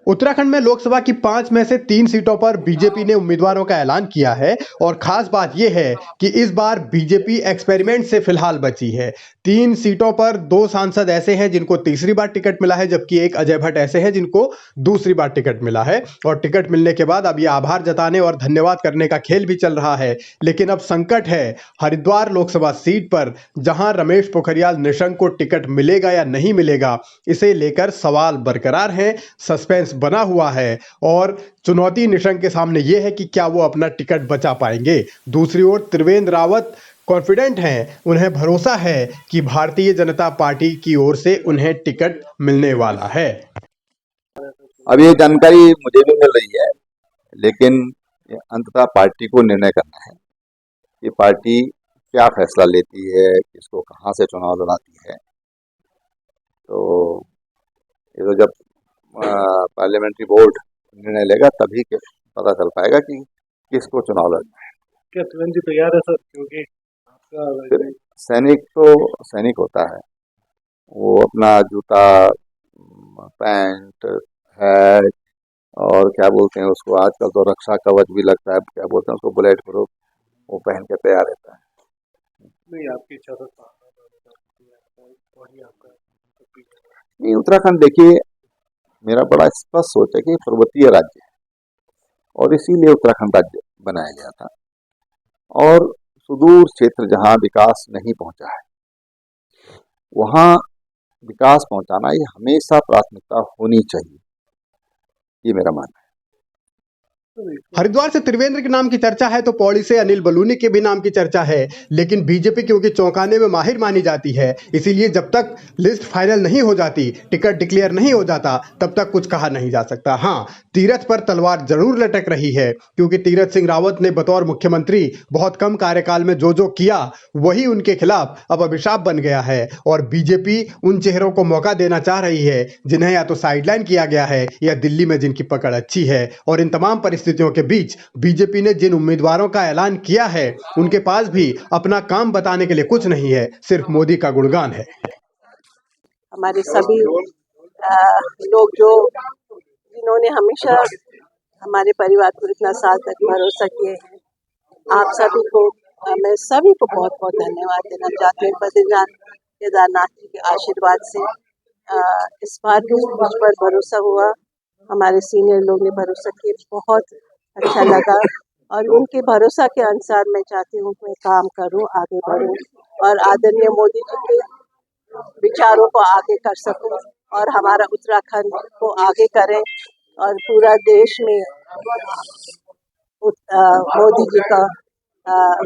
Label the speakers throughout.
Speaker 1: उत्तराखंड में लोकसभा की 5 में से 3 सीटों पर बीजेपी ने उम्मीदवारों का ऐलान किया है और खास बात यह है कि इस बार बीजेपी एक्सपेरिमेंट से फिलहाल बची है। 3 सीटों पर 2 सांसद ऐसे हैं जिनको तीसरी बार टिकट मिला है, जबकि एक अजय भट्ट ऐसे हैं जिनको दूसरी बार टिकट मिला है। और टिकट मिलने के बाद अब ये आभार जताने और धन्यवाद करने का खेल भी चल रहा है। लेकिन अब संकट है हरिद्वार लोकसभा सीट पर, जहां रमेश पोखरियाल निशंक को टिकट मिलेगा या नहीं मिलेगा, इसे लेकर सवाल बरकरार हैं, सस्पेंस बना हुआ है और चुनौती निशंक के सामने यह है कि क्या वो अपना टिकट बचा पाएंगे। दूसरी ओर त्रिवेंद्र रावत कॉन्फिडेंट हैं, उन्हें भरोसा है कि भारतीय जनता पार्टी की ओर से उन्हें टिकट मिलने वाला है।
Speaker 2: अब ये जानकारी मुझे भी मिल रही है, लेकिन अंततः पार्टी को निर्णय करना है कि पार्टी क्या फैसला लेती है, किसको कहां से चुनाव लड़ाती है। तो ये तो जब पार्लियामेंट्री बोर्ड निर्णय लेगा तभी पता चल पाएगा कि किसको चुनाव लड़ना है।
Speaker 3: क्या त्रिवेंद्र जी तैयार है सर? क्योंकि आपका
Speaker 2: सैनिक तो सैनिक होता है, वो अपना जूता, पैंट, हैट और क्या बोलते हैं उसको, आजकल तो रक्षा कवच भी लगता है, क्या बोलते हैं उसको, बुलेट प्रूफ, वो पहन के तैयार रहता है।
Speaker 3: नहीं, आपकी इच्छा तो
Speaker 2: नहीं, उत्तराखंड देखिए, मेरा बड़ा स्पष्ट सोच है कि पर्वतीय राज्य है और इसीलिए उत्तराखंड राज्य बनाया गया था। और सुदूर क्षेत्र जहां विकास नहीं पहुंचा है, वहां विकास पहुंचाना ये हमेशा प्राथमिकता होनी चाहिए, ये मेरा मानना है।
Speaker 1: हरिद्वार से त्रिवेंद्र के नाम की चर्चा है तो पौड़ी से अनिल बलूनी के भी नाम की चर्चा है, लेकिन बीजेपी क्योंकि चौंकाने में माहिर मानी जाती है, इसीलिए जब तक लिस्ट फाइनल नहीं हो जाती, टिकट डिक्लेयर नहीं हो जाता, तब तक कुछ कहा नहीं जा सकता। हाँ, तीरथ पर तलवार जरूर लटक रही है, क्योंकि तीरथ सिंह रावत ने बतौर मुख्यमंत्री बहुत कम कार्यकाल में जो किया वही उनके खिलाफ अब अभिशाप बन गया है। और बीजेपी उन चेहरों को मौका देना चाह रही है जिन्हें या तो साइडलाइन किया गया है या दिल्ली में जिनकी पकड़ अच्छी है। और इन तमाम परिस्थितियों के बीच बीजेपी ने जिन उम्मीदवारों का ऐलान किया है, उनके पास भी अपना काम बताने के लिए कुछ नहीं है, सिर्फ मोदी का गुणगान है।
Speaker 4: हमारे सभी लोग जिन्होंने हमेशा हमारे परिवार को इतना साथ तक भरोसा किए हैं, आप सभी को मैं सभी को बहुत बहुत धन्यवाद देना चाहती हूँ। बद्रीनाथ केदारनाथ जी के आशीर्वाद से इस बार भी मुझ पर भरोसा हुआ, हमारे सीनियर लोग ने भरोसा किया, बहुत अच्छा लगा। और उनके भरोसा के अनुसार मैं चाहती हूँ मैं काम करूँ, आगे बढ़ूँ और आदरणीय मोदी जी के विचारों को आगे कर सकूं और हमारा उत्तराखंड को आगे करें और पूरा देश में मोदी जी का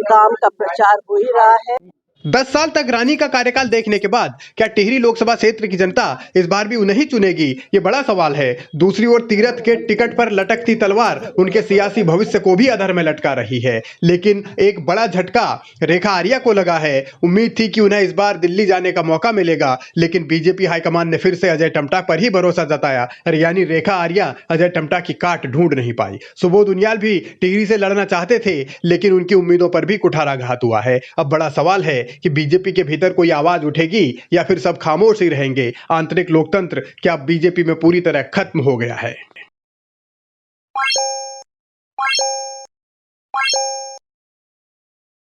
Speaker 4: काम का प्रचार हो ही रहा है।
Speaker 1: 10 साल तक रानी का कार्यकाल देखने के बाद क्या टिहरी लोकसभा क्षेत्र की जनता इस बार भी उन्हें ही चुनेगी, ये बड़ा सवाल है। दूसरी ओर तीरथ के टिकट पर लटकती तलवार उनके सियासी भविष्य को भी अधर में लटका रही है। लेकिन एक बड़ा झटका रेखा आर्या को लगा है। उम्मीद थी कि उन्हें इस बार दिल्ली जाने का मौका मिलेगा, लेकिन बीजेपी हाईकमान ने फिर से अजय टम्टा पर ही भरोसा जताया, यानी रेखा आर्या अजय टम्टा की काट ढूंढ नहीं पाई। सुबोध उनियाल भी टिहरी से लड़ना चाहते थे, लेकिन उनकी उम्मीदों पर भी कुठाराघात हुआ है। अब बड़ा सवाल है कि बीजेपी के भीतर कोई आवाज उठेगी या फिर सब खामोश ही रहेंगे। आंतरिक लोकतंत्र क्या बीजेपी में पूरी तरह खत्म हो गया है?